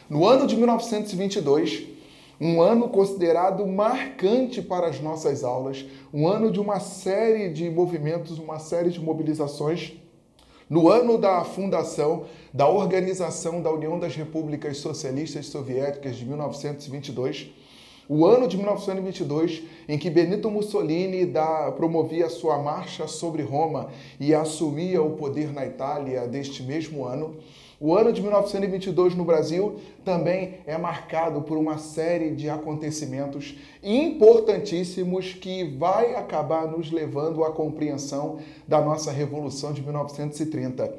No ano de 1922, um ano considerado marcante para as nossas aulas, um ano de uma série de movimentos, uma série de mobilizações, no ano da fundação da Organização da União das Repúblicas Socialistas Soviéticas de 1922, o ano de 1922, em que Benito Mussolini promovia sua marcha sobre Roma e assumia o poder na Itália deste mesmo ano, o ano de 1922 no Brasil também é marcado por uma série de acontecimentos importantíssimos que vai acabar nos levando à compreensão da nossa Revolução de 1930.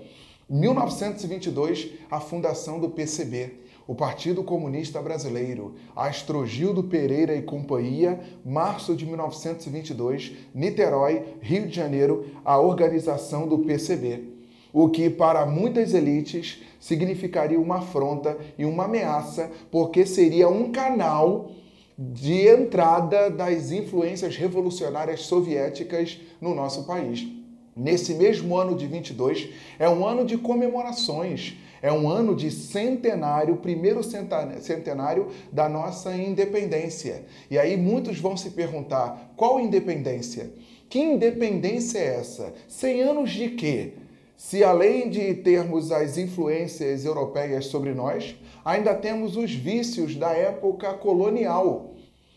1922, a fundação do PCB, o Partido Comunista Brasileiro, Astrogildo Pereira e Companhia, março de 1922, Niterói, Rio de Janeiro, a organização do PCB. O que para muitas elites significaria uma afronta e uma ameaça, porque seria um canal de entrada das influências revolucionárias soviéticas no nosso país. Nesse mesmo ano de 22, é um ano de comemorações, é um ano de centenário, primeiro centenário da nossa independência. E aí muitos vão se perguntar, qual independência? Que independência é essa? 100 anos de quê? Se além de termos as influências europeias sobre nós, ainda temos os vícios da época colonial.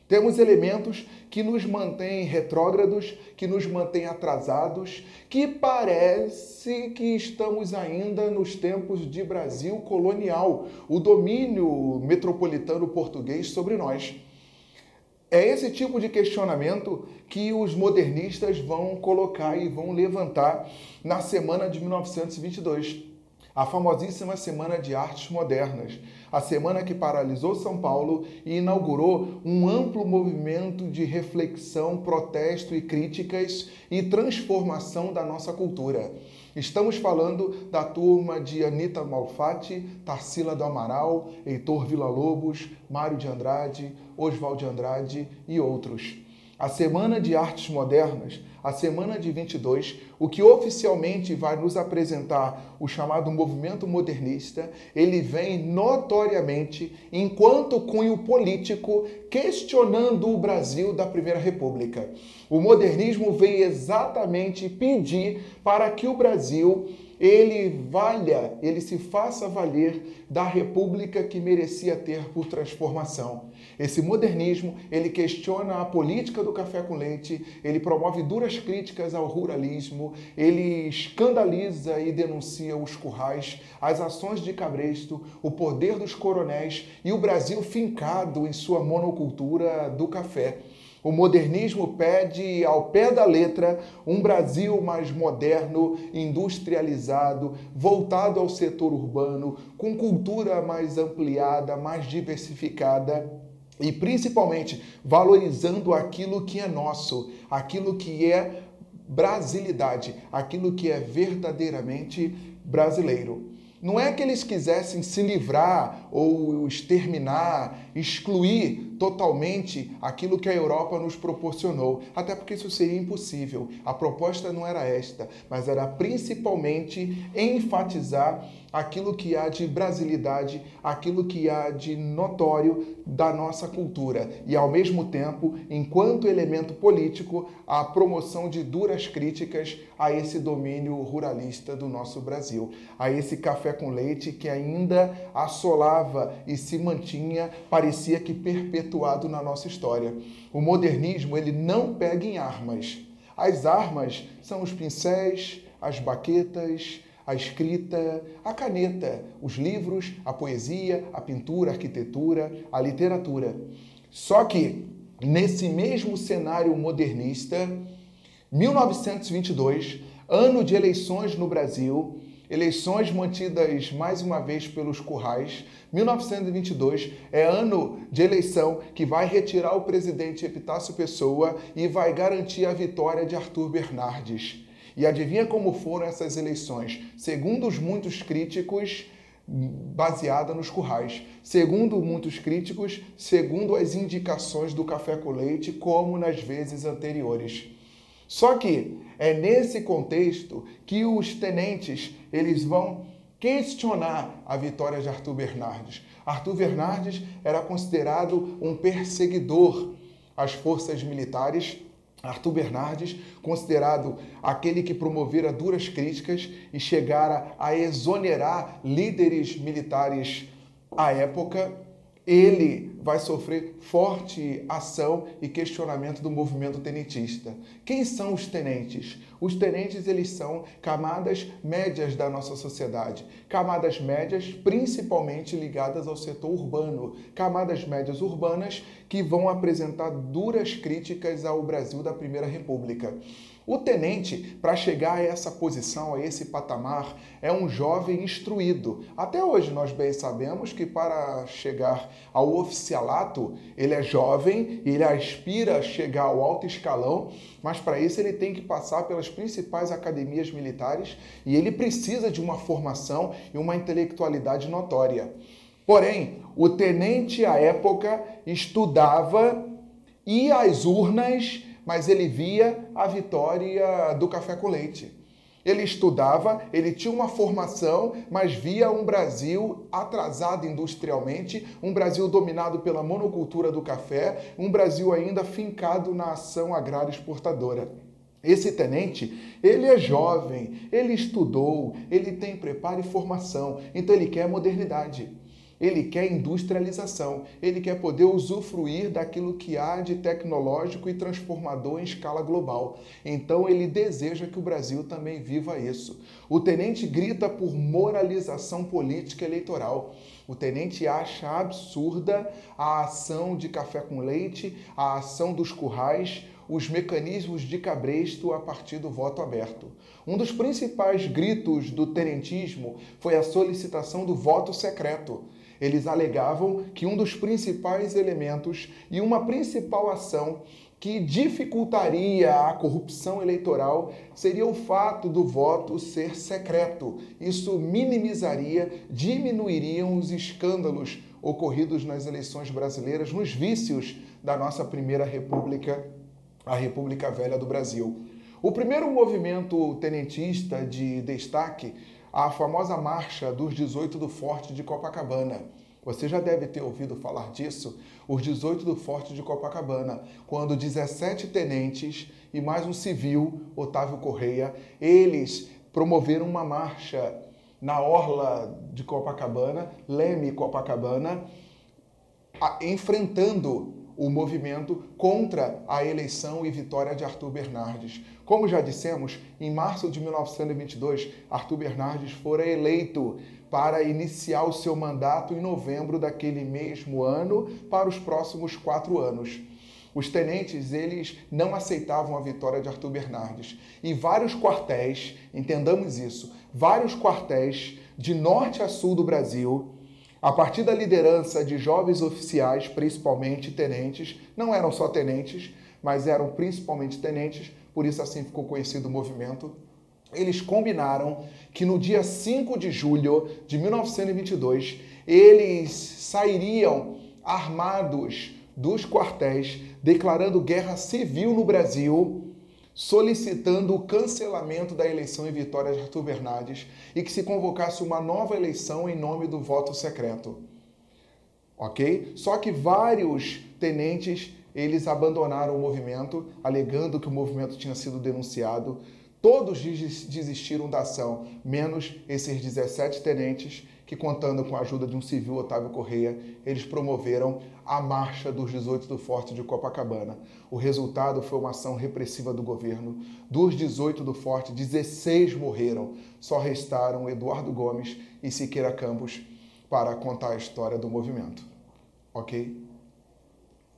Temos elementos que nos mantêm retrógrados, que nos mantêm atrasados, que parece que estamos ainda nos tempos de Brasil colonial, o domínio metropolitano português sobre nós. É esse tipo de questionamento que os modernistas vão colocar e vão levantar na semana de 1922, a famosíssima Semana de Artes Modernas, a semana que paralisou São Paulo e inaugurou um amplo movimento de reflexão, protesto e críticas e transformação da nossa cultura. Estamos falando da turma de Anita Malfatti, Tarsila do Amaral, Heitor Villa-Lobos, Mário de Andrade, Oswald de Andrade e outros. A Semana de Artes Modernas, a Semana de 22, o que oficialmente vai nos apresentar o chamado movimento modernista, ele vem notoriamente, enquanto cunho político, questionando o Brasil da Primeira República. O modernismo veio exatamente pedir para que o Brasil ele se faça valer da república que merecia ter por transformação. Esse modernismo, ele questiona a política do café com leite, ele promove duras críticas ao ruralismo, ele escandaliza e denuncia os currais, as ações de Cabresto, o poder dos coronéis e o Brasil fincado em sua monocultura do café. O modernismo pede, ao pé da letra, um Brasil mais moderno, industrializado, voltado ao setor urbano, com cultura mais ampliada, mais diversificada e, principalmente, valorizando aquilo que é nosso, aquilo que é brasilidade, aquilo que é verdadeiramente brasileiro. Não é que eles quisessem se livrar ou exterminar, excluir totalmente aquilo que a Europa nos proporcionou, até porque isso seria impossível. A proposta não era esta, mas era principalmente enfatizar aquilo que há de brasilidade, aquilo que há de notório da nossa cultura e, ao mesmo tempo, enquanto elemento político, a promoção de duras críticas a esse domínio ruralista do nosso Brasil, a esse café com leite que ainda assolava e se mantinha, parecia que perpetuado na nossa história. O modernismo, ele não pega em armas. As armas são os pincéis, as baquetas, a escrita, a caneta, os livros, a poesia, a pintura, a arquitetura, a literatura. Só que, nesse mesmo cenário modernista, 1922, ano de eleições no Brasil, eleições mantidas mais uma vez pelos currais, 1922 é ano de eleição que vai retirar o presidente Epitácio Pessoa e vai garantir a vitória de Arthur Bernardes. E adivinha como foram essas eleições? Segundo os muitos críticos, baseada nos currais. Segundo muitos críticos, segundo as indicações do café com leite, como nas vezes anteriores. Só que é nesse contexto que os tenentes eles vão questionar a vitória de Arthur Bernardes. Arthur Bernardes era considerado um perseguidor às forças militares. Arthur Bernardes, considerado aquele que promovera duras críticas e chegara a exonerar líderes militares à época, ele vai sofrer forte ação e questionamento do movimento tenentista. Quem são os tenentes? Os tenentes, eles são camadas médias da nossa sociedade. Camadas médias principalmente ligadas ao setor urbano. Camadas médias urbanas que vão apresentar duras críticas ao Brasil da Primeira República. O tenente, para chegar a essa posição, a esse patamar, é um jovem instruído. Até hoje nós bem sabemos que para chegar ao oficialato, ele é jovem, ele aspira a chegar ao alto escalão, mas para isso ele tem que passar pelas principais academias militares e ele precisa de uma formação e uma intelectualidade notória. Porém, o tenente à época estudava, ia às urnas, mas ele via a vitória do café com leite. Ele estudava, ele tinha uma formação, mas via um Brasil atrasado industrialmente, um Brasil dominado pela monocultura do café, um Brasil ainda fincado na ação agrária exportadora. Esse tenente, ele é jovem, ele estudou, ele tem preparo e formação, então ele quer modernidade. Ele quer industrialização, ele quer poder usufruir daquilo que há de tecnológico e transformador em escala global. Então ele deseja que o Brasil também viva isso. O tenente grita por moralização política eleitoral. O tenente acha absurda a ação de café com leite, a ação dos currais, os mecanismos de cabresto a partir do voto aberto. Um dos principais gritos do tenentismo foi a solicitação do voto secreto. Eles alegavam que um dos principais elementos e uma principal ação que dificultaria a corrupção eleitoral seria o fato do voto ser secreto. Isso minimizaria, diminuiriam os escândalos ocorridos nas eleições brasileiras, nos vícios da nossa primeira república, a República Velha do Brasil. O primeiro movimento tenentista de destaque, a famosa Marcha dos 18 do Forte de Copacabana. Você já deve ter ouvido falar disso, os 18 do Forte de Copacabana, quando 17 tenentes e mais um civil, Otávio Correia, eles promoveram uma marcha na orla de Copacabana, Leme Copacabana, enfrentando o movimento contra a eleição e vitória de Arthur Bernardes. Como já dissemos, em março de 1922, Arthur Bernardes fora eleito para iniciar o seu mandato em novembro daquele mesmo ano para os próximos 4 anos. Os tenentes, eles não aceitavam a vitória de Arthur Bernardes. E vários quartéis, entendamos isso, vários quartéis de norte a sul do Brasil, a partir da liderança de jovens oficiais, principalmente tenentes, não eram só tenentes, mas eram principalmente tenentes, por isso assim ficou conhecido o movimento, eles combinaram que no dia 5 de julho de 1922, eles sairiam armados dos quartéis, declarando guerra civil no Brasil, solicitando o cancelamento da eleição e vitória de Arthur Bernardes e que se convocasse uma nova eleição em nome do voto secreto. Ok? Só que vários tenentes, eles abandonaram o movimento, alegando que o movimento tinha sido denunciado. Todos desistiram da ação, menos esses 17 tenentes que, contando com a ajuda de um civil, Otávio Correia, eles promoveram a Marcha dos 18 do Forte de Copacabana. O resultado foi uma ação repressiva do governo. Dos 18 do Forte, 16 morreram. Só restaram Eduardo Gomes e Siqueira Campos para contar a história do movimento. Ok?